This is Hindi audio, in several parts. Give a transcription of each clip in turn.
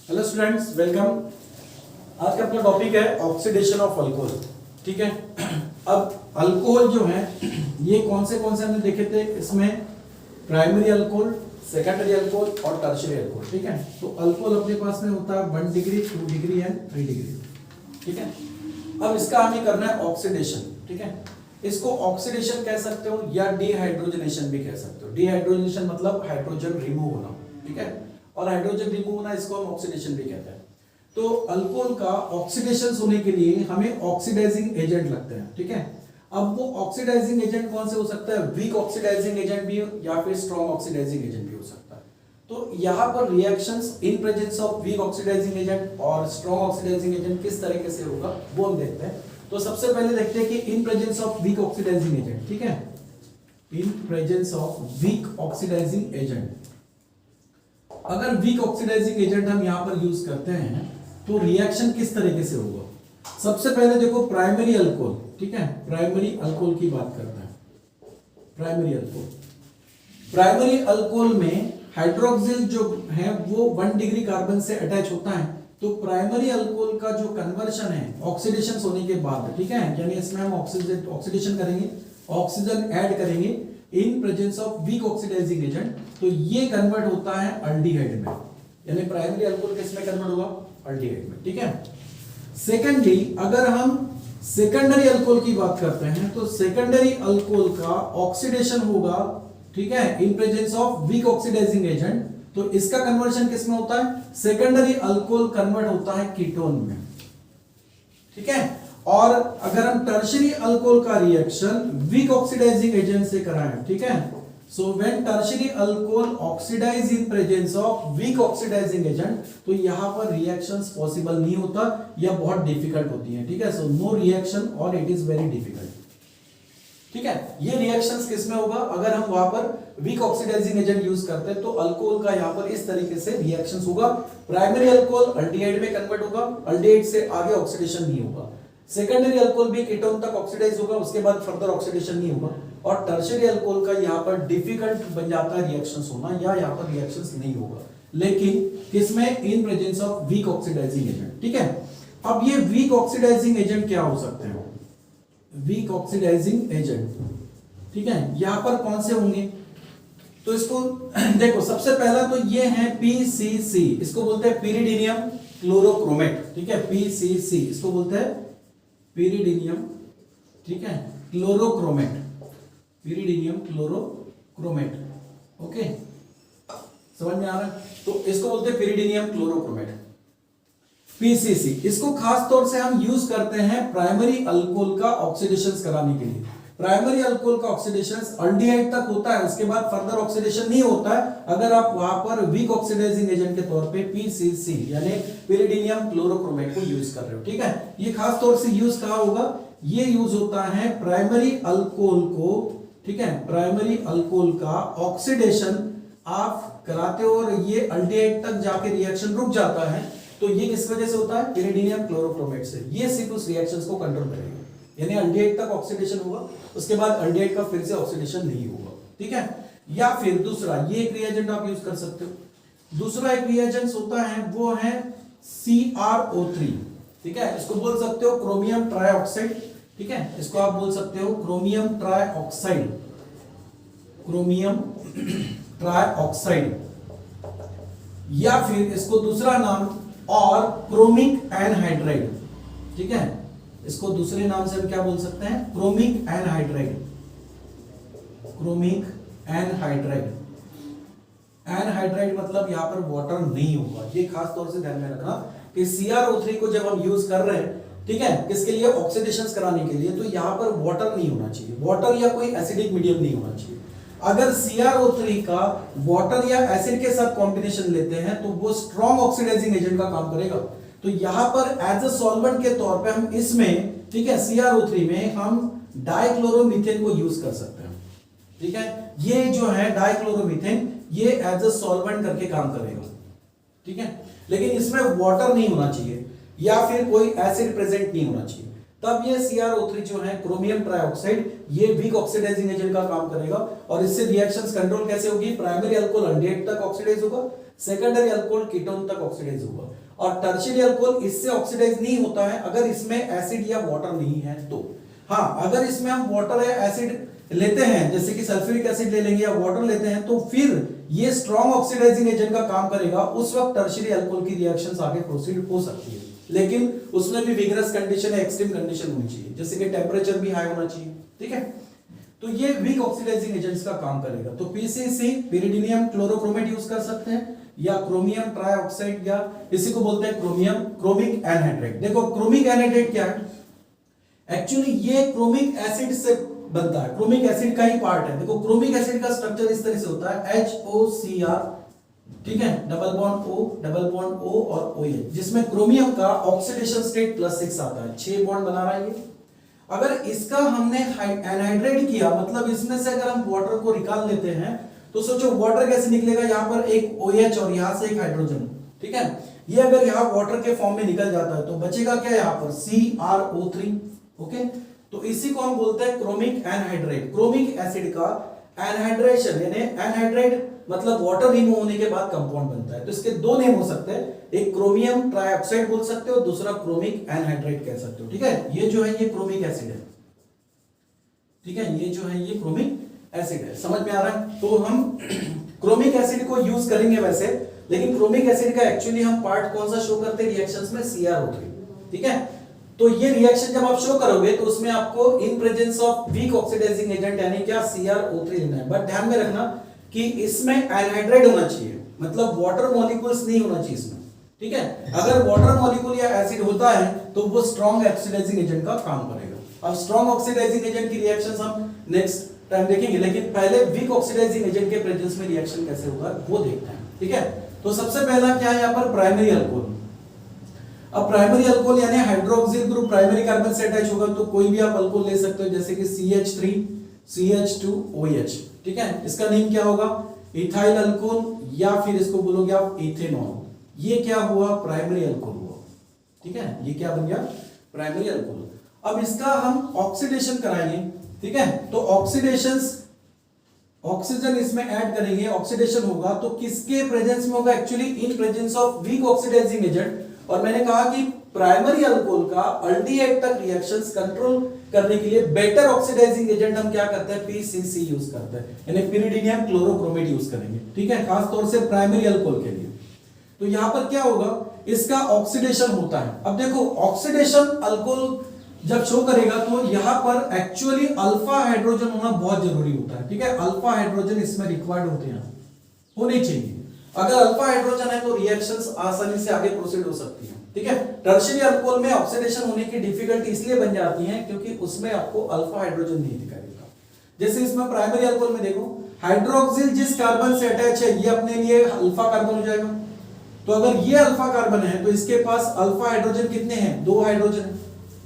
Hello students, welcome. आज का अपना टॉपिक है ऑक्सीडेशन ऑफ अल्कोहल। ठीक है। अब अल्कोहल जो है ये कौन से हमने देखे थे, इसमें प्राइमरी अल्कोहल, सेकेंडरी अल्कोहल और टर्शियरी अल्कोहल। ठीक है। तो अल्कोहल अपने पास में होता है 1 डिग्री, 2 डिग्री एंड 3 डिग्री। ठीक है। अब इसका हमें करना है ऑक्सीडेशन। ठीक है। इसको ऑक्सीडेशन कह सकते हो या डिहाइड्रोजनेशन भी कह सकते हो। डिहाइड्रोजनेशन मतलब हाइड्रोजन रिमूव होना। ठीक है। और हाइड्रोजन रिमूव होना, इसको हम ऑक्सीडेशन भी कहते हैं। तो अल्कोहल का ऑक्सीडेशन होने के लिए हमें ऑक्सीडाइजिंग एजेंट लगते हैं। ठीक है। अब वो ऑक्सीडाइजिंग एजेंट कौन से हो सकता है? वीक ऑक्सीडाइजिंग एजेंट भी या फिर स्ट्रॉन्ग ऑक्सीडाइजिंग एजेंट भी हो सकता है। तो यहाँ पर reactions in presence of weak oxidising agent और स्ट्रॉन्ग ऑक्सीडाइजिंग एजेंट किस तरीके से होगा वो हम देखते हैं। तो सबसे पहले देखते हैं कि in presence of weak oxidising agent. ठीक है। In presence of weak oxidising agent, अगर वीक ऑक्सीडाइजिंग एजेंट हम यहां पर यूज करते हैं तो रिएक्शन किस तरीके से होगा? सबसे पहले देखो प्राइमरी अल्कोहल। ठीक है। प्राइमरी अल्कोहल की बात करते हैं। प्राइमरी अल्कोहल में हाइड्रोक्सिल जो है वो 1 डिग्री कार्बन से अटैच होता है। तो प्राइमरी अल्कोहल का जो कन्वर्शन है ऑक्सीडेशन होने के बाद, ठीक है, यानी इसमें हम ऑक्सीडेशन करेंगे, ऑक्सीजन ऐड करेंगे in presence of weak oxidising agent, तो ये कन्वर्ट होता है अल्डिहाइड में। यानी प्राइमरी अल्कोहल किस में कन्वर्ट होगा? अल्डिहाइड में। ठीक है। सेकेंडली अगर हम सेकेंडरी अल्कोहल की बात करते हैं तो सेकेंडरी अल्कोहल का ऑक्सीडेशन होगा, ठीक है, in presence of weak oxidising agent. तो इसका कन्वर्शन किस में होता है? सेकेंडरी अल्कोहल कन्वर्ट होता है कीटोन में। ठीक है। और अगर हम टर्शियरी अल्कोहल का रिएक्शन वीक ऑक्सीडाइजिंग एजेंट से कराएं, ठीक है, so when tertiary alcohol oxidise in presence of weak oxidising agent, तो यहां पर रिएक्शंस पॉसिबल नहीं होता या बहुत डिफिकल्ट होती है। ठीक है। सो नो रिएक्शन और इट इज वेरी डिफिकल्ट। ठीक है। ये रिएक्शंस किस में होगा? अगर हम वहां पर वीक ऑक्सीडाइजिंग एजेंट यूज करते हैं तो अल्कोहल का यहां पर इस तरीके से रिएक्शंस होगा। प्राइमरी अल्कोहल अल्डिहाइड में कन्वर्ट होगा, अल्डिहाइड से आगे ऑक्सीडेशन नहीं होगा। सेकेंडरी अल्कोहल भी कीटोन तक ऑक्सीडाइज होगा, उसके बाद फर्दर ऑक्सीडेशन नहीं होगा। और टर्शियरी अल्कोहल का यहां पर डिफिकल्ट बन जाता है रिएक्शंस होना, या यहां पर रिएक्शंस नहीं होगा, लेकिन किसमें? In presence of weak oxidising agent. ठीक है। अब ये वीक ऑक्सीडाइजिंग एजेंट क्या हो सकते हैं? वीक ऑक्सीडाइजिंग एजेंट, ठीक है, यहां पर कौन से होंगे? तो इसको देखो, सबसे पहला तो ये है पीसीसी, इसको बोलते हैं पिरिडीनियम क्लोरोक्रोमेट। ठीक है। पीसीसी इसको बोलते हैं पिरिडीनियम, ठीक है, क्लोरोक्रोमेट, पिरिडीनियम क्लोरोक्रोमेट। ओके, समझ में आ रहा है? तो इसको बोलते हैं पिरिडीनियम क्लोरोक्रोमेट, पीसीसी। इसको खास तौर से हम यूज करते हैं प्राइमरी अल्कोहल का ऑक्सीडेशन कराने के लिए। प्राइमरी अल्कोहल का ऑक्सीडेशन अल्डिहाइड तक होता है, उसके बाद फर्दर ऑक्सीडेशन नहीं होता है अगर आप वहां पर वीक ऑक्सीडाइजिंग एजेंट के तौर पे पीसीसी यानी पिरिडीनियम क्लोरोक्रोमेट को यूज कर रहे हो। ठीक है। ये खास तौर से यूज कहां होगा? ये यूज होता है प्राइमरी अल्कोहल को, ठीक है, प्राइमरी अल्कोहल का ऑक्सीडेशन आप कराते हो और ये अल्डिहाइड तक जाके रिएक्शन रुक जाता है। तो ये किस वजह से होता है? पिरिडीनियम क्लोरोक्रोमेट से। ये सिर्फ उस रिएक्शंस को कंट्रोल करेगा, यानी अल्डिहाइड तक ऑक्सीडेशन होगा, उसके बाद अल्डिहाइड का फिर से ऑक्सीडेशन नहीं होगा। ठीक है। या फिर दूसरा, ये एक रिएजेंट आप यूज कर सकते हो। दूसरा एक रिएजेंट होता है वो है CrO3। ठीक है। इसको बोल सकते हो क्रोमियम ट्राइऑक्साइड। ठीक है। इसको आप बोल सकते हो क्रोमियम ट्राइऑक्साइड, क्रोमियम ट्राइऑक्साइड, या फिर इसको दूसरा नाम और क्रोमिक एनहाइड्राइड। ठीक है। इसको दूसरे नाम से हम क्या बोल सकते हैं? Chromic anhydride, chromic anhydride. Anhydride मतलब यहां पर वाटर नहीं होगा। ये खास तौर से ध्यान में रखना कि CrO3 को जब हम यूज कर रहे हैं, ठीक है, किसके लिए? ऑक्सीडेशन कराने के लिए, तो यहां पर वाटर नहीं होना चाहिए, वाटर या कोई एसिडिक मीडियम नहीं होना चाहिए। अगर CrO3 का वाटर या एसिड के साथ कॉम्बिनेशन लेते हैं तो वो स्ट्रॉन्ग ऑक्सीडाइजिंग एजेंट का काम करेगा। तो यहां पर एज अ सॉल्वेंट के तौर पे हम इसमें, ठीक है, CrO3 में हम डाइक्लोरोमीथेन को यूज कर सकते हैं। ठीक है। ये जो है डाइक्लोरोमीथेन, ये एज अ सॉल्वेंट करके काम करेगा। ठीक है। लेकिन इसमें वाटर नहीं होना चाहिए या फिर कोई एसिड प्रेजेंट नहीं होना चाहिए। तब ये CrO3 जो है क्रोमियम ट्राइऑक्साइड, ये वीक ऑक्सीडाइजिंग एजेंट का काम करेगा और इससे रिएक्शंस कंट्रोल कैसे होगी, प्राइमरी अल्कोहल अल्डिहाइड तक ऑक्सीडाइज होगा, सेकेंडरी अल्कोहल कीटोन तक ऑक्सीडाइज होगा, और टर्शियरी अल्कोहल इससे ऑक्सीडाइज नहीं होता है अगर इसमें एसिड या वाटर नहीं है तो। हाँ, अगर इसमें हम वाटर या एसिड लेते हैं, जैसे कि सल्फ्यूरिक एसिड ले लेंगे या वाटर लेते हैं, तो फिर ये स्ट्रॉन्ग ऑक्सीडाइजिंग एजेंट का काम करेगा, उस वक्त टर्शियरी अल्कोहल की रिएक्शंस आगे प्रोसीड हो सकती है, लेकिन उसमें भी विगरस कंडीशन है, एक्सट्रीम कंडीशन होनी चाहिए, जैसे कि टेंपरेचर भी हाई होना चाहिए, ठीक है। तो ये वीक ऑक्सीडाइजिंग एजेंट्स का काम करेगा। तो पीसीसी पिरिडीनियम क्लोरोक्रोमेट यूज कर सकते हैं, या क्रोमियम ट्राइऑक्साइड, या इसी को बोलते हैं क्रोमिक एनहाइड्रेट। देखो क्रोमिक एनहाइड्रेट क्या है, एक्चुअली ये क्रोमिक एसिड से बनता है, क्रोमिक एसिड का ही पार्ट है। देखो क्रोमिक एसिड का स्ट्रक्चर इस तरह से होता है, HOCr, ठीक है, डबल बॉन्ड O और OH, जिसमें क्रोमियम का ऑक्सीडेशन स्टेट +6 आता है, 6 बॉन्ड बना रहा है ये। अगर इसका हमने एनहाइड्रेट किया, मतलब इसमें से अगर हम वाटर को निकाल लेते हैं, तो सोचो वाटर कैसे निकलेगा, यहां पर एक OH और यहां से एक हाइड्रोजन, ठीक है। ये अगर यहां वाटर के फॉर्म में निकल जाता है तो बचेगा क्या यहां पर, CrO3, ओके। तो इसी को हम बोलते हैं क्रोमिक एनहाइड्रेट। क्रोमिक एसिड का एनहाइड्रेशन यानी एनहाइड्रेट मतलब वाटर रिमूव होने के बाद कंपाउंड बनता है। तो इसके दो नेम हो सकते हैं, एक क्रोमियम ट्राइऑक्साइड बोल सकते हो, दूसरा क्रोमिक एनहाइड्रेट कह सकते हो, ठीक है। ये जो है ये क्रोमिक एसिड है, ठीक है, ये जो है ये क्रोमिक एसिड है, समझ में आ रहा है। तो हम क्रोमिक एसिड को यूज करेंगे वैसे, लेकिन क्रोमिक एसिड का एक्चुअली हम पार्ट कौन सा शो करते हैं रिएक्शंस में, CrO3, ठीक है। तो ये रिएक्शन जब आप शो करोगे तो उसमें आपको in presence of weak oxidising agent यानी क्या CrO3 लेना है। बट ध्यान में रखना कि इसमें एनहाइड्रेट होना चाहिए, मतलब वाटर मॉलिक्यूल्स नहीं होना चाहिए इसमें, ठीक है। अगर वाटर मॉलिक्यूल या एसिड होता है तो वो स्ट्रॉन्ग ऑक्सीडाइजिंग एजेंट का काम करेगा। अब स्ट्रॉन्ग ऑक्सीडाइजिंग एजेंट की रिएक्शंस हम नेक्स्ट टाइम देखेंगे, लेकिन पहले वीक ऑक्सीडाइजिंग एजेंट के प्रेजेंस में रिएक्शन कैसे होगा वो देखते हैं, ठीक है। तो सबसे पहला क्या है यहाँ पर, प्राइमरी अल्कोहल। अब प्राइमरी अल्कोहल यानी हाइड्रोक्सिल ग्रुप प्राइमरी कार्बन से अटैच होगा, तो कोई भी आप अल्कोहल ले सकते हो, जैसे कि CH3 CH2OH, ठीक है। इसका नेम क्या होगा, इथाइल अल्कोहल, या फिर इसको बोलोगे आप इथेनॉल। ये क्या हुआ, प्राइमरी अल्कोहल हुआ, ठीक है। ये क्या बन गया, प्राइमरी अल्कोहल। अब इसका हम ऑक्सीडेशन कराएंगे, ठीक है। तो ऑक्सीजन इसमें ऐड करेंगे, ऑक्सीडेशन होगा तो किसके प्रेजेंस में होगा, actually in presence of weak oxidising agent. और मैंने कहा कि प्राइमरी अल्कोहल का अल्डिहाइड तक रिएक्शंस कंट्रोल करने के लिए बेटर ऑक्सीडाइजिंग एजेंट हम क्या करते हैं, पीसीसी यूज करते हैं, यानी पिरिडीनियम क्लोरोक्रोमेट यूज करेंगे, ठीक है, खास तौर से प्राइमरी अल्कोहल के लिए। तो यहां पर क्या होगा, इसका ऑक्सीडेशन होता है। अब देखो ऑक्सीडेशन अल्कोहल जब शो करेगा तो यहां पर एक्चुअली अल्फा हाइड्रोजन होना बहुत जरूरी होता है, ठीक है। अल्फा हाइड्रोजन इसमें रिक्वायर्ड होते हैं, होने चाहिए। अगर अल्फा हाइड्रोजन है तो रिएक्शंस आसानी से आगे प्रोसीड हो सकती हैं, ठीक है। टर्शियरी अल्कोहल में ऑक्सीडेशन होने की डिफिकल्टी इसलिए बन जाती है क्योंकि उसमें आपको अल्फा हाइड्रोजन नहीं दिखाई देगा। जैसे इसमें प्राइमरी अल्कोहल में देखो, हाइड्रोक्सिल जिस कार्बन से अटैच है ये अपने लिए अल्फा कार्बन हो जाएगा। तो अगर ये अल्फा कार्बन है तो इसके पास अल्फा हाइड्रोजन कितने हैं, 2 हाइड्रोजन है,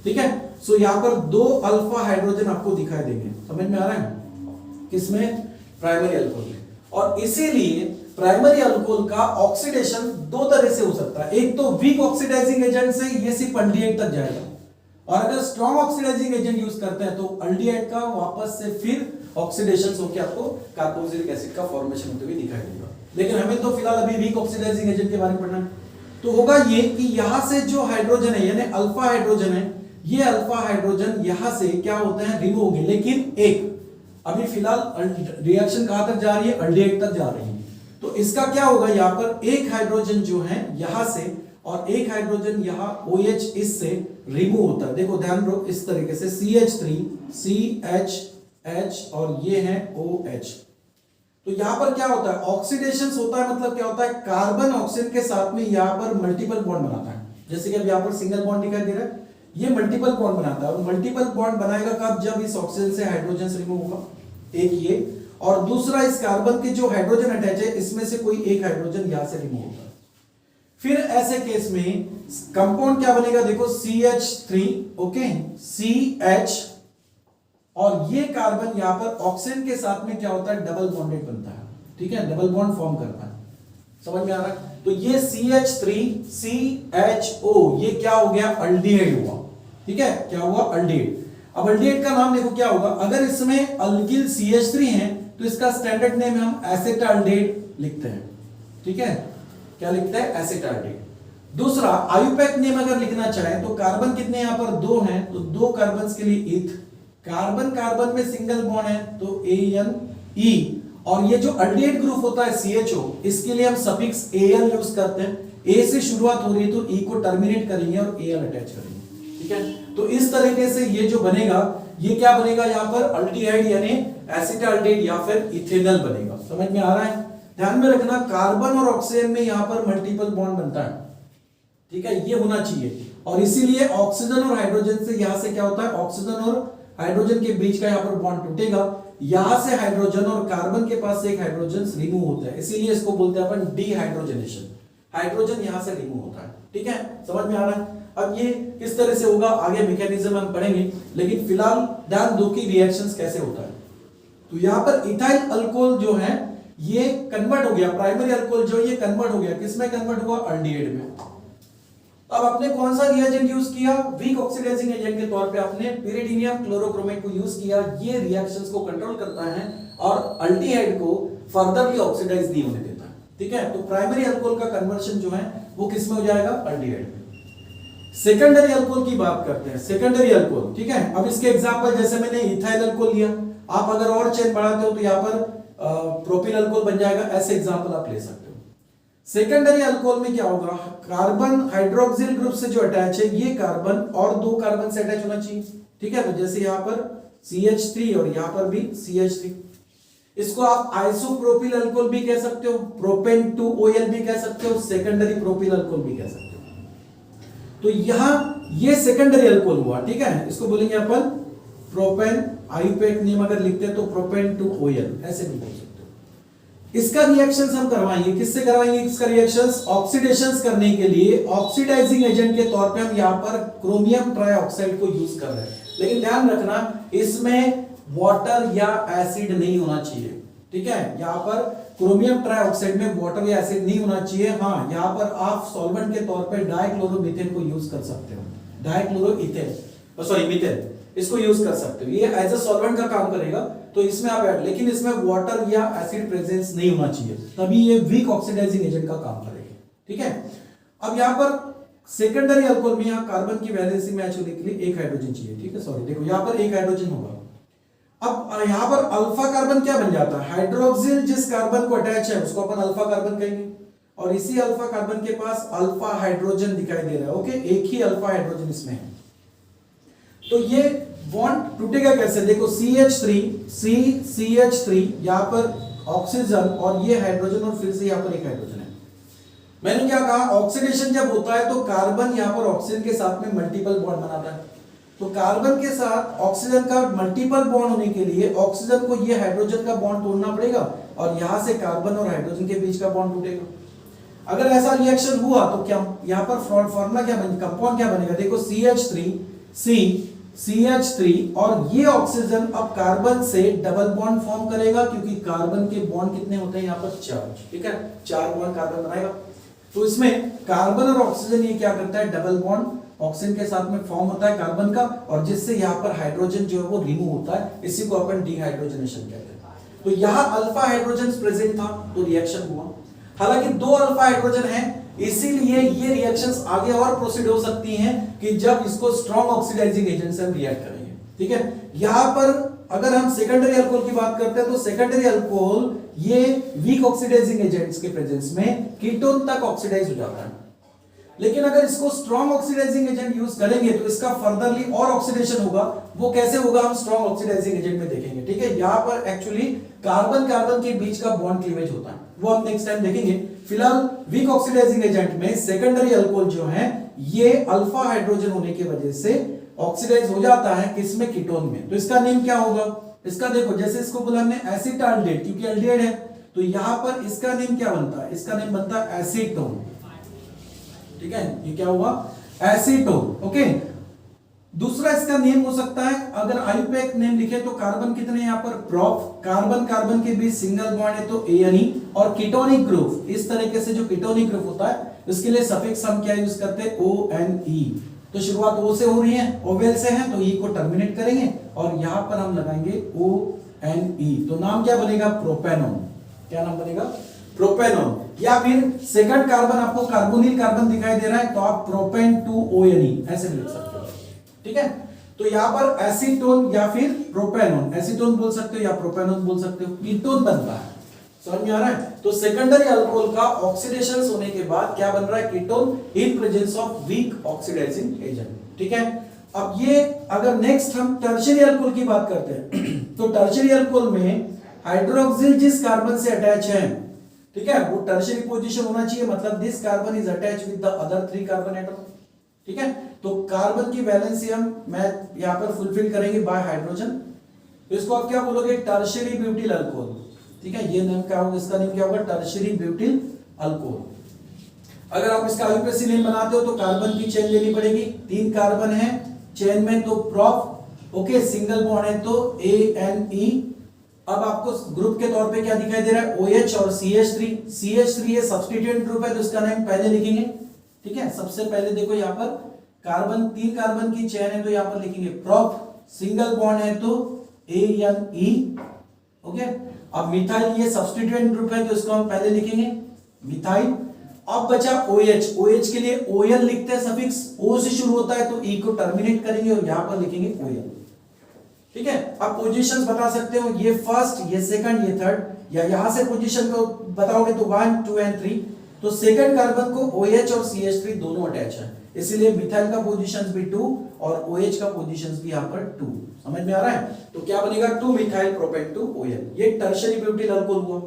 ठीक है। सो यहां पर 2 अल्फा हाइड्रोजन आपको दिखाई देंगे, समझ में आ रहा है, किसमें, प्राइमरी अल्कोहल में। और इसीलिए प्राइमरी अल्कोहल का ऑक्सीडेशन 2 तरह से हो सकता है, एक तो वीक ऑक्सीडाइजिंग एजेंट से ये सिर्फ अल्डिहाइड तक जाएगा, और अगर स्ट्रॉन्ग ऑक्सीडाइजिंग एजेंट यूज करते हैं तो अल्डिहाइड का वापस से फिर ऑक्सीडेशन होकर आपको कार्बोक्सिलिक एसिड का फॉर्मेशन होते हुए दिखाई देगा। लेकिन हमें तो फिलहाल अभी वीक ऑक्सीडाइजिंग एजेंट के बारे में पढ़ना है। तो होगा ये कि यहां से जो हाइड्रोजन है यानी अल्फा हाइड्रोजन है, ये अल्फा हाइड्रोजन यहां से क्या होते हैं, रिमूव होंगे, लेकिन एक अभी फिलहाल रिएक्शन कहां तक जा रही है, अल्डिहाइड तक जा रही है। तो इसका क्या होगा, यहां पर एक हाइड्रोजन जो है यहां से और एक हाइड्रोजन यहां OH इससे रिमूव होता है। देखो ध्यान दो, इस तरीके से CH3 CH और ये है OH। तो यहां पर क्या होता है, ऑक्सीडेशन होता है, मतलब क्या होता है, कार्बन ऑक्सीजन के साथ में यहां पर मल्टीपल बॉन्ड बनाता है। जैसे कि अब यहां पर सिंगल बॉन्ड दिखाई दे रहा है, ये मल्टीपल बॉन्ड बनाता है। और मल्टीपल बॉन्ड बनाएगा कब, जब इस ऑक्सीजन से हाइड्रोजन रिमूव होगा, एक ये, और दूसरा इस कार्बन के जो हाइड्रोजन अटैच है इसमें से कोई एक हाइड्रोजन यहां से रिमूव होगा। फिर ऐसे केस में कंपाउंड क्या बनेगा, देखो CH3, ओके, CH, और ये कार्बन यहां पर ऑक्सीजन के साथ में क्या होता है, डबल बॉन्डेड बनता है, ठीक है, डबल बॉन्ड फॉर्म करता है, समझ में आ रहा है। तो ये CH3 CHO ये क्या हो गया, अल्डिहाइड हुआ, ठीक है, क्या हुआ, अल्डिहाइड। अब अल्डिहाइड का नाम देखो क्या होगा, अगर इसमें अल्किल CH3 है तो इसका स्टैंडर्ड नेम हम एसिटाल्डिहाइड लिखते हैं, ठीक है, क्या लिखते हैं, एसिटाल्डिहाइड। दूसरा आयुपैक नेम अगर लिखना चाहे तो कार्बन कितने यहां पर 2 हैं, तो 2 कार्बन के लिए इथ, कार्बन कार्बन में सिंगल बॉन्ड है तो ANE, और ये जो अल्डिहाइड ग्रुप होता है CHO, इसके लिए हम सफिक्स AL यूज करते हैं, A से शुरुआत हो रही है तो E को टर्मिनेट करेंगे और AL अटैच करेंगे, ठीक है। तो इस तरीके से ये जो बनेगा, ये क्या बनेगा यहाँ पर, अल्डिहाइड यानी एसिटाल्डिहाइड या फिर इथेनॉल बनेगा। समझ में आ रहा है, ध्यान में रखना कार्बन और ऑक्सीजन में यहाँ पर मल्टीपल बॉन्ड बनता है, ठीक है, ये होना चाहिए, और इसीलिए ऑक्सीजन और हाइड्रोजन से यहां से क्या होता है, ऑक्सीजन और हाइड्रोजन के बीच का यहां पर बॉन्ड टूटेगा, यहां से हाइड्रोजन और कार्बन के पास से एक हाइड्रोजन रिमूव होता है, इसीलिए इसको बोलते हैं अपन डीहाइड्रोजनेशन, हाइड्रोजन यहां से रिमूव होता है, ठीक है, समझ में आ रहा है। अब ये किस तरह से होगा आगे मैकेनिज्म हम पढ़ेंगे, लेकिन फिलहाल ध्यान दो कि रिएक्शंस कैसे होता है। तो यहां पर इथाइल अल्कोहल जो है ये कन्वर्ट हो गया, प्राइमरी अल्कोहल जो ये कन्वर्ट हो गया, किसमें कन्वर्ट हुआ, अल्डिहाइड में। अब आपने कौन सा रिएजेंट यूज किया, वीक ऑक्सीडाइजिंग एजेंट के तौर पे आपने pyridinium क्लोरोक्रोमेट को यूज किया, ये रिएक्शंस को कंट्रोल करता है और अल्डिहाइड को फर्दरली ऑक्सीडाइज नहीं होने देता, ठीक है। तो प्राइमरी अल्कोहल का कन्वर्शन जो है वो किस में हो जाएगा, अल्डिहाइड में। सेकेंडरी अल्कोहल की बात करते हैं, सेकेंडरी अल्कोहल, ठीक है। अब इसके एग्जांपल जैसे मैंने इथाइल अल्कोहल लिया, आप अगर और चेन बढ़ाते हो तो यहाँ पर प्रोपिल अल्कोहल बन जाएगा, ऐसे एग्जांपल आप ले सकते हो। सेकेंडरी अल्कोहल में क्या होगा, कार्बन हाइड्रोक्सिल ग्रुप से जो अटैच है ये कार्बन और 2 कार्बन से अटैच होना चाहिए, ठीक है। तो जैसे यहां पर CH3 और यहां पर भी CH3, इसको आप आइसोप्रोपिल अल्कोहल भी कह सकते हो, प्रोपेन 2OL भी कह सकते हो, सेकेंडरी प्रोपिल अल्कोहल भी कह सकते हो। तो यहां ये सेकेंडरी अल्कोहल हुआ, ठीक है, इसको बोलेंगे अपन प्रोपेन, आयुपैक नेम अगर लिखते हैं तो प्रोपेन 2OL, ऐसे भी बोल सकते हो। इसका रिएक्शंस हम करवाएंगे, किससे करवाएंगे इसका रिएक्शंस, ऑक्सीडेशंस करने के लिए ऑक्सीडाइजिंग एजेंट के तौर पे हम यहां पर क्रोमियम ट्राइऑक्साइड को यूज कर रहे हैं, लेकिन ध्यान रखना इसमें वाटर या एसिड नहीं होना चाहिए, ठीक है। यहां पर क्रोमियम ट्राइऑक्साइड में वाटर या एसिड नहीं होना चाहिए। हाँ, यहां पर आप सॉल्वेंट के तौर पे डाइक्लोरोमीथेन को यूज कर सकते हो, डाइक्लोरोइथेन, सॉरी मीथेन, इसको यूज कर सकते हो, ये एज अ सॉल्वेंट का काम करेगा, तो इसमें आप ऐड, लेकिन इसमें वाटर या एसिड प्रेजेंस नहीं होना चाहिए, तभी ये वीक ऑक्सीडाइजिंग एजेंट का काम करेगा, ठीक है। अब यहां पर सेकेंडरी अल्कोहल में यहां कार्बन की वैलेंसी मैच होने के लिए एक हाइड्रोजन चाहिए, ठीक है, सॉरी देखो यहां पर एक हाइड्रोजन होगा। अब यहां पर अल्फा कार्बन क्या बन जाता है, हाइड्रोक्सिल जिस कार्बन को अटैच है उसको अपन अल्फा कार्बन कहेंगे, और इसी अल्फा कार्बन के पास अल्फा हाइड्रोजन दिखाई दे रहा है, ओके, एक ही अल्फा हाइड्रोजन इसमें है। तो ये बॉन्ड टूटेगा कैसे, देखो CH3 यहां पर ऑक्सीजन और ये हाइड्रोजन और फिर से यहां पर एक हाइड्रोजन है। मैंने क्या कहा, ऑक्सीडेशन जब होता है तो कार्बन यहां पर ऑक्सीजन के साथ में मल्टीपल बॉन्ड बनाता है, तो कार्बन के साथ ऑक्सीजन का मल्टीपल बॉन्ड होने के लिए ऑक्सीजन को ये हाइड्रोजन का बॉन्ड तोड़ना पड़ेगा और यहां से कार्बन और हाइड्रोजन के बीच का बॉन्ड टूटेगा। अगर ऐसा रिएक्शन हुआ तो क्या यहां पर फॉर्मूला क्या बनेगा, कंपाउंड क्या बनेगा, देखो CH3 और ये ऑक्सीजन अब कार्बन से डबल बॉन्ड फॉर्म करेगा, क्योंकि कार्बन के बॉन्ड कितने होते हैं यहाँ पर 4, ठीक है, 4 बॉन्ड कार्बन बनाएगा। तो इसमें कार्बन और ऑक्सीजन ये क्या करता है, डबल बॉन्ड ऑक्सीजन के साथ में फॉर्म होता है कार्बन का, और जिससे यहाँ पर हाइड्रोजन जो है वो रिमूव होता है, इसी को अपन डीहाइड्रोजनेशन कहते हैं। तो यहाँ अल्फा हाइड्रोजन प्रेजेंट था तो रिएक्शन हुआ, हालांकि 2 अल्फा हाइड्रोजन है, इसीलिए ये रिएक्शंस आगे और प्रोसीड हो सकती हैं कि जब इसको स्ट्रॉन्ग ऑक्सीडाइजिंग एजेंट से हम रिएक्ट करेंगे, ठीक है। यहां पर अगर हम सेकेंडरी अल्कोहल की बात करते हैं तो सेकेंडरी अल्कोहल ये वीक ऑक्सीडाइजिंग एजेंट्स के प्रेजेंस में कीटोन तक ऑक्सीडाइज हो जाता है, लेकिन अगर इसको स्ट्रॉन्ग ऑक्सीडाइजिंग एजेंट यूज करेंगे तो इसका फर्दरली और ऑक्सीडेशन होगा, वो कैसे होगा हम स्ट्रॉन्ग ऑक्सीडाइजिंग एजेंट में देखेंगे, ठीक है। यहां पर एक्चुअली कार्बन कार्बन के बीच का बॉन्ड क्लीवेज होता है, वो हम नेक्स्ट टाइम देखेंगे। फिलहाल वीक ऑक्सीडाइजिंग एजेंट में सेकेंडरी अल्कोहल जो है ये अल्फा हाइड्रोजन होने की वजह से ऑक्सीडाइज हो जाता है, किसमें, कीटोन में। तो इसका नेम क्या होगा, इसका देखो जैसे इसको बोला हमने एसिटाल्डिहाइड, क्योंकि अल्डिहाइड है, तो यहां पर इसका नेम क्या बनता है, इसका नेम बनता है एसीटोन, ठीक है, ये क्या हुआ, एसीटोन, ओके। दूसरा इसका नेम हो सकता है, अगर आयुपैक नेम लिखे तो कार्बन कितने यहाँ पर, प्रोप, कार्बन कार्बन के बीच सिंगल बॉन्ड है तो ANE, और कीटोनिक ग्रुप, इस तरीके से जो कीटोनिक ग्रुप होता है उसके लिए सफिक्स हम क्या यूज करते हैं, ONE, तो शुरुआत O से हो रही है, ओवेल से है, तो E को टर्मिनेट करेंगे और यहां पर हम लगाएंगे ONE, तो नाम क्या बनेगा? प्रोपेनॉन। क्या नाम बनेगा? प्रोपेनॉन। या फिर सेकंड कार्बन आपको कार्बोनिल कार्बन दिखाई दे रहा है तो आप प्रोपेन टू ONE ऐसे लिख सकते हो, ठीक है। तो यहां पर एसीटोन या फिर प्रोपेनॉन, एसीटोन बोल सकते हो या प्रोपेनॉन बोल सकते हो, कीटोन बनता है। समझ में आ रहा है? तो सेकेंडरी अल्कोहल का ऑक्सीडेशन होने के बाद क्या बन रहा है? Ketone in presence of weak oxidising agent, ठीक है। अब ये अगर नेक्स्ट हम टर्शियरी अल्कोहल की बात करते हैं तो टर्शियरी अल्कोहल में हाइड्रोक्सिल जिस कार्बन से अटैच है, ठीक है, वो टर्शियरी पोजीशन होना चाहिए, मतलब this carbon is attach with the other 3 carbon atom, ठीक है। तो कार्बन की वैलेंसी हम मैं यहां पर फुलफिल करेंगे बाय हाइड्रोजन, तो इसको आप क्या बोलोगे? टर्शियरी ब्यूटिल अल्कोहल, ठीक है। ये नेम क्या होगा? इसका नेम क्या होगा? Tertiary butyl alcohol. अगर आप इसका आईयूपीएसी नेम बनाते हो तो कार्बन की चेन लेनी पड़ेगी, 3 कार्बन है चेन में, तो प्रोप, ओके, सिंगल बॉन्ड है तो ANE। अब आपको ग्रुप के तौर पे क्या दिखाई दे रहा है? OH और CH3, CH3 ये सब्स्टिट्यूएंट ग्रुप है तो इसका नेम पहले लिखेंगे, ठीक है। सबसे पहले देखो यहाँ पर कार्बन 3 कार्बन की चेन है तो यहाँ पर लिखेंगे प्रोप, सिंगल बॉन्ड है तो ANE, ओके। अब मिथाइल ये सब्स्टिट्यूएंट ग्रुप है तो इसको हम पहले लिखेंगे मिथाइल। अब बचा OH, OH के लिए OL लिखते हैं, सफिक्स O से शुरू होता है तो E को टर्मिनेट करेंगे और यहां पर लिखेंगे OL, ठीक है। अब पोजीशंस बता सकते हो, ये फर्स्ट, ये सेकंड, ये थर्ड, या यहां से पोजीशन को बताओगे तो 1 2 एंड 3। तो सेकंड कार्बन को OH और CH3 दोनों अटैच है, इसीलिए मिथाइल का पोजीशंस भी 2 और OH का पोजीशंस भी यहां पर 2। समझ में आ रहा है? तो क्या बनेगा? 2 मिथाइल प्रोपेन टू OL, ये टर्शियरी ब्यूटिल अल्कोहल हुआ।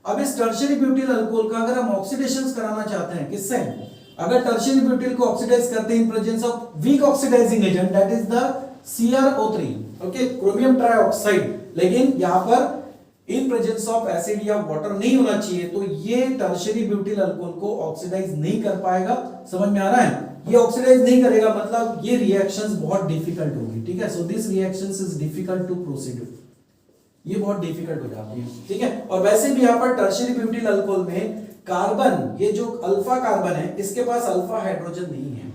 अब इस टर्शियरी ब्यूटिल अल्कोहल का अगर हम ऑक्सीडेशन कराना चाहते हैं, किससे? अगर टर्शियरी ब्यूटिल को ऑक्सीडाइज करते हैं in presence of weak oxidising agent that is the CrO3, okay, chromium trioxide, लेकिन यहां पर इन प्रेजेंस ऑफ एसिड या वाटर नहीं होना चाहिए, तो ये टर्शियरी ब्यूटिल अल्कोहल को ऑक्सीडाइज नहीं कर पाएगा। समझ में आ रहा है? ये ऑक्सीडाइज नहीं करेगा, मतलब ये रिएक्शंस बहुत डिफिकल्ट होगी, ठीक है। So this reactions is difficult to proceed, ये बहुत डिफिकल्ट हो जाती है, ठीक है। और वैसे भी यहाँ पर टर्शियरी ब्यूटिल अल्कोहल में कार्बन, ये जो अल्फा कार्बन है, इसके पास अल्फा हाइड्रोजन नहीं है।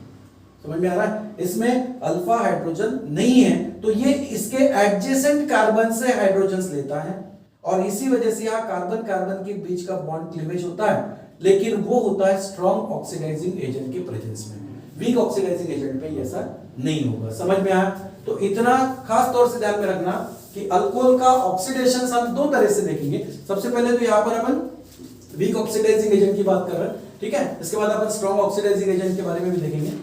समझ में आ रहा है? इसमें अल्फा हाइड्रोजन नहीं है, तो ये इसके एडजेसेंट कार्बन से हाइड्रोजन लेता है और इसी वजह से यहाँ कार्बन कार्बन के बीच का बॉन्ड क्लीवेज होता है, लेकिन वो होता है स्ट्रॉन्ग ऑक्सीडाइजिंग एजेंट के प्रेजेंस में। वीक ऑक्सीडाइजिंग एजेंट में ऐसा नहीं होगा। समझ में आया? तो इतना खास तौर से ध्यान में रखना कि अल्कोहल का ऑक्सीडेशन हम 2 तरह से देखेंगे। सबसे पहले तो यहाँ पर अपन वीक ऑक्सीडाइजिंग एजेंट की बात कर रहे हैं, ठीक है। इसके बाद अपन स्ट्रॉन्ग ऑक्सीडाइजिंग एजेंट के बारे में भी देखेंगे।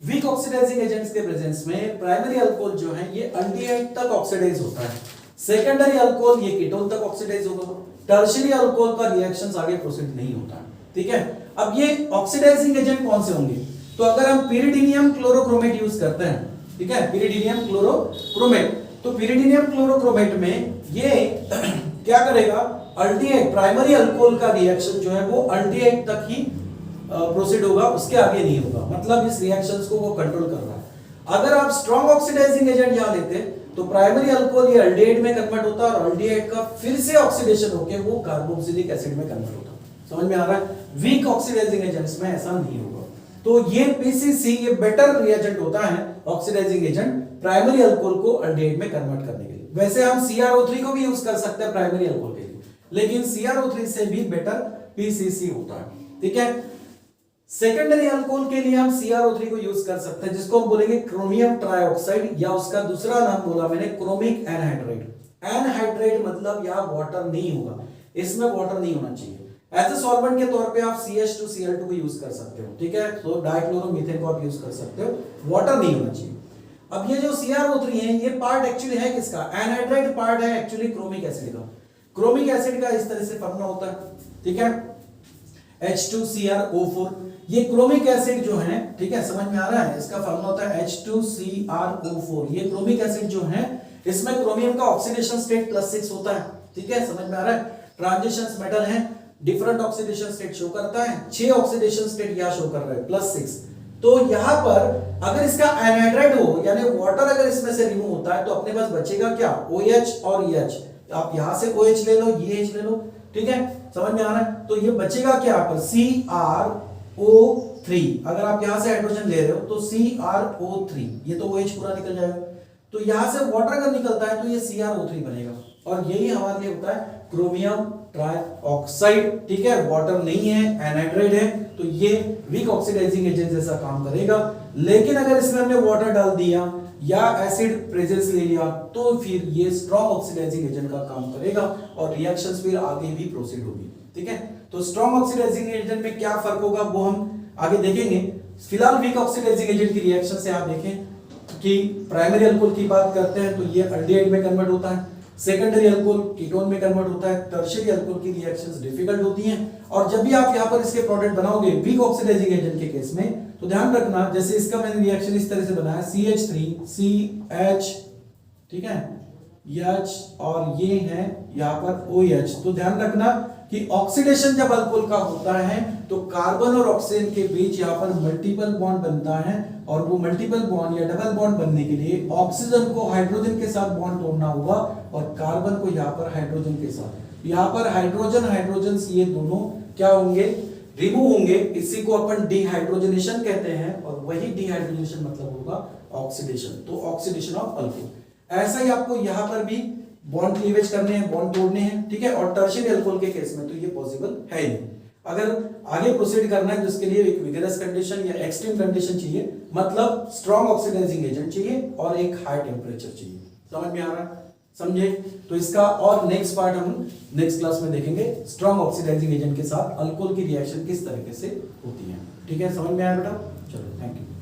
वीक ऑक्सीडाइजिंग एजेंट्स के प्रेजेंस में प्राइमरी अल्कोहल जो है ये एल्डिहाइड तक ऑक्सीडाइज होता है, सेकेंडरी अल्कोहल ये कीटोन तक ऑक्सीडाइज होगा, टर्शियरी अल्कोहल का रिएक्शंस आगे प्रोसीड नहीं होता, ठीक है। अब ये ऑक्सीडाइजिंग एजेंट कौन से होंगे? तो अगर हम पिरिडीनियम क्लोरोक्रोमेट यूज करते हैं, ठीक है, पिरिडीनियम क्लोरोक्रोमेट, तो पिरिडीनियम क्लोरोक्रोमेट में ये क्या करेगा? अल्डिहाइड, प्राइमरी अल्कोहल का रिएक्शन जो है वो अल्डिहाइड तक ही प्रोसीड होगा, उसके आगे नहीं होगा, मतलब इस रिएक्शंस को वो कंट्रोल कर रहा है। अगर आप स्ट्रॉन्ग ऑक्सीडाइजिंग एजेंट यहां लेते तो प्राइमरी अल्कोहल ये अल्डिहाइड में कन्वर्ट होता और अल्डिहाइड का फिर से ऑक्सीडेशन होकर वो कार्बोक्सिलिक एसिड में कन्वर्ट होता। समझ में आ रहा है? वीक ऑक्सीडाइजिंग एजेंट्स में ऐसा नहीं होगा। तो ये PCC ये बेटर रिएजेंट होता है ऑक्सीडाइजिंग एजेंट प्राइमरी अल्कोहल को अल्डिहाइड में कन्वर्ट करने के लिए। वैसे हम CrO3 को भी यूज कर सकते हैं प्राइमरी अल्कोहल के लिए, लेकिन CrO3 से भी बेटर PCC होता है, ठीक है। सेकेंडरी अल्कोहल के लिए हम CrO3 को यूज कर सकते हैं, जिसको हम बोलेंगे क्रोमियम ट्राइऑक्साइड, या उसका दूसरा नाम बोला मैंने क्रोमिक एनहाइड्राइड। एनहाइड्राइड मतलब यहां वाटर नहीं होगा, इसमें वाटर नहीं होना चाहिए। एज ए सॉल्वेंट के तौर पे आप CH2Cl2 को यूज कर सकते हो, ठीक है। तो डाइक्लोरोमीथेन को आप यूज कर सकते हो, वाटर नहीं होना चाहिए। अब ये जो CrO3 है ये पार्ट एक्चुअली है किसका? एनहाइड्राइड पार्ट है एक्चुअली क्रोमिक एसिड का। क्रोमिक एसिड का इस तरह से फॉर्मूला होता है, ठीक है, H2CrO4। ये क्रोमिक एसिड जो है, ठीक है, समझ में आ रहा है? इसका फॉर्मूला होता है H2CrO4। ये क्रोमिक एसिड जो है इसमें क्रोमियम का ऑक्सीडेशन स्टेट +6 होता है, ठीक है, समझ में आ रहा है? ट्रांजिशन मेटल है, डिफरेंट ऑक्सीडेशन स्टेट शो करता है, 6 ऑक्सीडेशन स्टेट यहां शो कर रहा है +6। तो यहां पर अगर इसका एनहाइड्राइड हो, यानी वाटर अगर इसमें से रिमूव होता है, तो अपने पास बचेगा क्या? OH और EH। आप यहां से OH ले लो, EH ले लो, ठीक है, समझ में आ रहा है? तो ये बचेगा क्या? पर CrO CrO3, अगर आप यहां से हाइड्रोजन ले रहे हो तो CrO3, ये तो OH पूरा निकल जाएगा। तो यहां से वाटर अगर निकलता है तो ये CrO3 बनेगा, और यही हमारे लिए होता है क्रोमियम ट्राइऑक्साइड, ठीक है। वाटर नहीं है, एनहाइड्राइड है, तो ये वीक ऑक्सीडाइजिंग एजेंट जैसा काम करेगा। लेकिन अगर इसमें हमने वाटर डाल दिया या एसिड प्रेजेंस ले लिया तो फिर ये स्ट्रॉन्ग ऑक्सीडाइजिंग एजेंट का काम करेगा और रिएक्शंस फिर आगे भी प्रोसीड होगी, ठीक है। तो स्ट्रॉन्ग ऑक्सीडाइजिंग एजेंट में क्या फर्क होगा वो हम आगे देखेंगे। फिलहाल वीक ऑक्सीडाइजिंग एजेंट की रिएक्शन से आप देखें कि प्राइमरी अल्कोहल की बात करते हैं तो ये एल्डिहाइड में कन्वर्ट होता है, सेकेंडरी अल्कोहल कीटोन में कन्वर्ट होता है, टर्शियरी अल्कोहल की रिएक्शंस डिफिकल्ट होती हैं। और जब भी आप यहां पर इसके प्रोडक्ट बनाओगे वीक ऑक्सीडाइजिंग एजेंट के केस में, तो ध्यान रखना जैसे इसका मैंने रिएक्शन इस तरह से बनाया CH3CH, ठीक है, H, और ये है यहां पर OH। तो ध्यान रखना कि ऑक्सीडेशन जब अल्कोहल का होता है तो कार्बन और ऑक्सीजन के बीच यहां पर मल्टीपल बॉन्ड बनता है, और वो मल्टीपल बॉन्ड या डबल बॉन्ड बनने के लिए ऑक्सीजन को हाइड्रोजन के साथ बॉन्ड तोड़ना होगा और कार्बन को यहां पर हाइड्रोजन के साथ। यहां पर हाइड्रोजन ये दोनों क्या होंगे, रिमूव होंगे। इसी को अपन डिहाइड्रोजनेशन कहते हैं, और वही डिहाइड्रोजनेशन मतलब होगा ऑक्सीडेशन। तो ऑक्सीडेशन ऑफ अल्कोहल। ऐसा ही आपको यहां पर भी बॉन्ड क्लीवेज करने हैं, बॉन्ड तोड़ने हैं, ठीक है। और टर्शियरी अल्कोहल के केस में तो ये पॉसिबल है ही नहीं। अगर आगे प्रोसीड करना है तो इसके लिए एक विगरस कंडीशन या एक्सट्रीम कंडीशन चाहिए, मतलब स्ट्रॉन्ग ऑक्सीडाइजिंग एजेंट चाहिए और एक हाई टेम्परेचर चाहिए। समझ में आ रहा है? समझे? तो इसका और नेक्स्ट पार्ट हम नेक्स्ट क्लास में देखेंगे, स्ट्रॉन्ग ऑक्सीडाइजिंग एजेंट के साथ अल्कोहल की रिएक्शन किस तरीके से होती है। ठीक है, समझ में आया बेटा? चलो, थैंक यू।